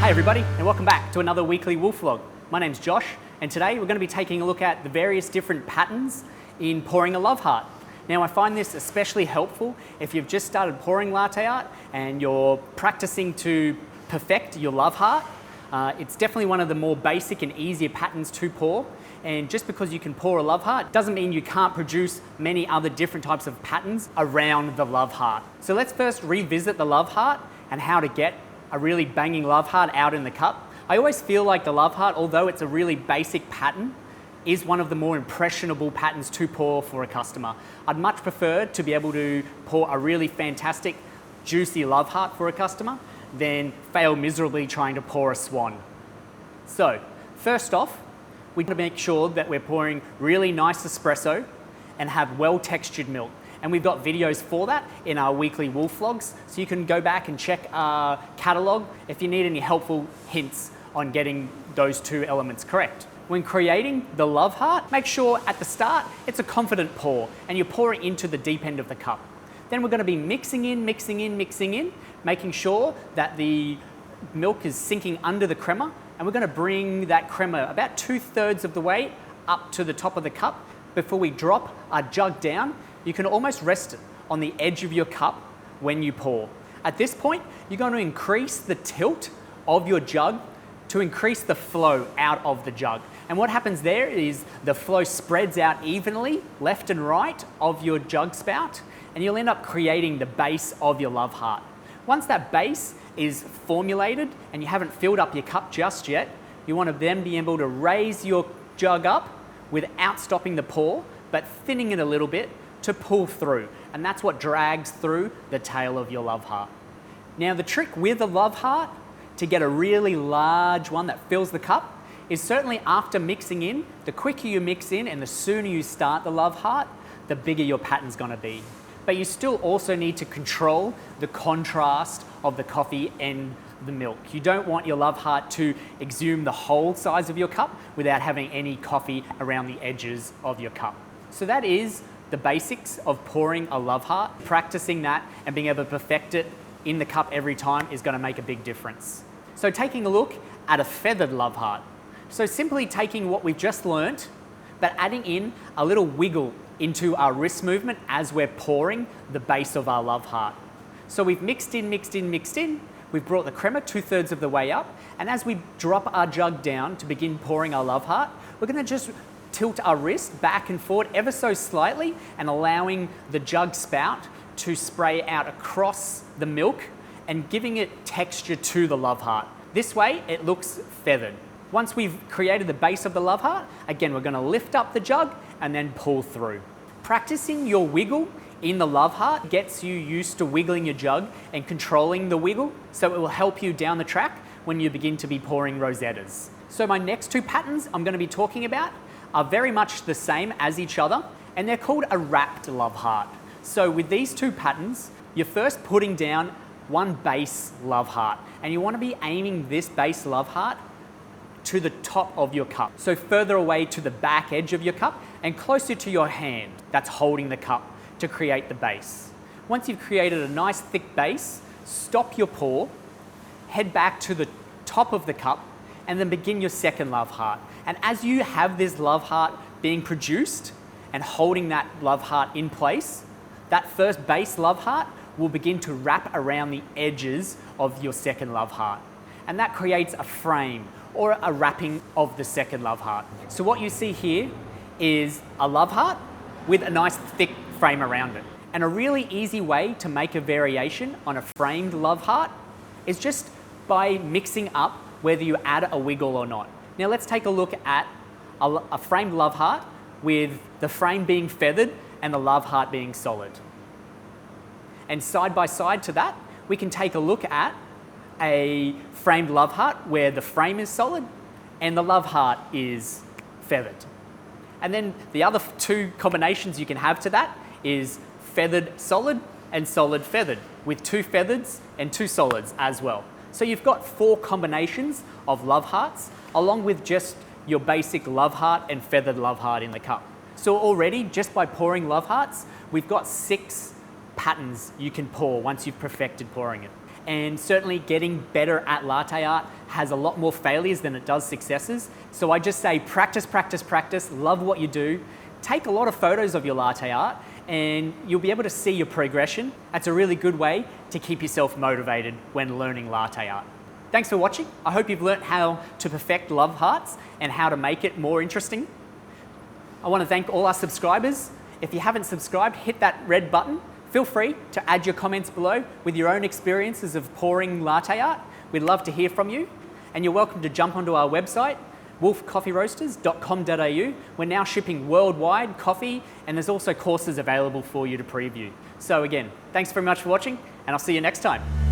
Hey everybody, and welcome back to another weekly Wolf vlog. My name's Josh, and today we're going to be taking a look at the various different patterns in pouring a love heart. Now I find this especially helpful if you've just started pouring latte art and you're practicing to perfect your love heart. It's definitely one of the more basic and easier patterns to pour. And just because you can pour a love heart doesn't mean you can't produce many other different types of patterns around the love heart. So let's first revisit the love heart and how to get a really banging love heart out in the cup. I always feel like the love heart, although it's a really basic pattern, is one of the more impressionable patterns to pour for a customer. I'd much prefer to be able to pour a really fantastic, juicy love heart for a customer than fail miserably trying to pour a swan. So, first off, we need to make sure that we're pouring really nice espresso and have well-textured milk. And we've got videos for that in our weekly Wolf vlogs, so you can go back and check our catalogue if you need any helpful hints on getting those two elements correct. When creating the love heart, make sure at the start it's a confident pour and you're pouring into the deep end of the cup. Then we're going to be mixing in, making sure that the milk is sinking under the crema, and we're going to bring that crema about 2/3 of the way up to the top of the cup before we drop our jug down. You can almost rest it on the edge of your cup when you pour. At this point, you're going to increase the tilt of your jug to increase the flow out of the jug. And what happens there is the flow spreads out evenly, left and right of your jug spout, and you'll end up creating the base of your love heart. Once that base is formulated and you haven't filled up your cup just yet, you want to then be able to raise your jug up without stopping the pour, but thinning it a little bit to pull through. And that's what drags through the tail of your love heart. Now the trick with a love heart to get a really large one that fills the cup is certainly after mixing in. The quicker you mix in and the sooner you start the love heart, the bigger your pattern's going to be. But you still also need to control the contrast of the coffee and the milk. You don't want your love heart to exhume the whole size of your cup without having any coffee around the edges of your cup. So that is the basics of pouring a love heart. Practicing that and being able to perfect it in the cup every time is going to make a big difference. So taking a look at a feathered love heart. So simply taking what we've just learnt, but adding in a little wiggle into our wrist movement as we're pouring the base of our love heart. So we've mixed in. We've brought the crema 2/3 of the way up. And as we drop our jug down to begin pouring our love heart, we're going to just tilt our wrist back and forward ever so slightly and allowing the jug spout to spray out across the milk and giving it texture to the love heart. This way it looks feathered. Once we've created the base of the love heart, again we're going to lift up the jug and then pull through. Practicing your wiggle in the love heart gets you used to wiggling your jug and controlling the wiggle, so it will help you down the track when you begin to be pouring rosettas. So my next two patterns I'm going to be talking about are very much the same as each other, and they're called a wrapped love heart. So with these two patterns, you're first putting down one base love heart, and you want to be aiming this base love heart to the top of your cup. So further away to the back edge of your cup and closer to your hand that's holding the cup to create the base. Once you've created a nice thick base, stop your pour, head back to the top of the cup, and then begin your second love heart. And as you have this love heart being produced and holding that love heart in place, that first base love heart will begin to wrap around the edges of your second love heart. And that creates a frame or a wrapping of the second love heart. So what you see here is a love heart with a nice thick frame around it. And a really easy way to make a variation on a framed love heart is just by mixing up whether you add a wiggle or not. Now let's take a look at a framed love heart with the frame being feathered and the love heart being solid. And side by side to that, we can take a look at a framed love heart where the frame is solid and the love heart is feathered. And then the other two combinations you can have to that is feathered solid and solid feathered, with 2 feathers and 2 solids as well. So you've got 4 combinations of love hearts along with just your basic love heart and feathered love heart in the cup. So already, just by pouring love hearts, we've got 6 patterns you can pour once you've perfected pouring it. and certainly getting better at latte art has a lot more failures than it does successes. So I just say practice, practice, practice, love what you do, take a lot of photos of your latte art, and you'll be able to see your progression. That's a really good way to keep yourself motivated when learning latte art. Thanks for watching. I hope you've learnt how to perfect love hearts and how to make it more interesting. I want to thank all our subscribers. If you haven't subscribed, hit that red button. Feel free to add your comments below with your own experiences of pouring latte art. We'd love to hear from you. And you're welcome to jump onto our website, wolffcoffeeroasters.com.au. We're now shipping worldwide coffee, and there's also courses available for you to preview. So again, thanks very much for watching, and I'll see you next time.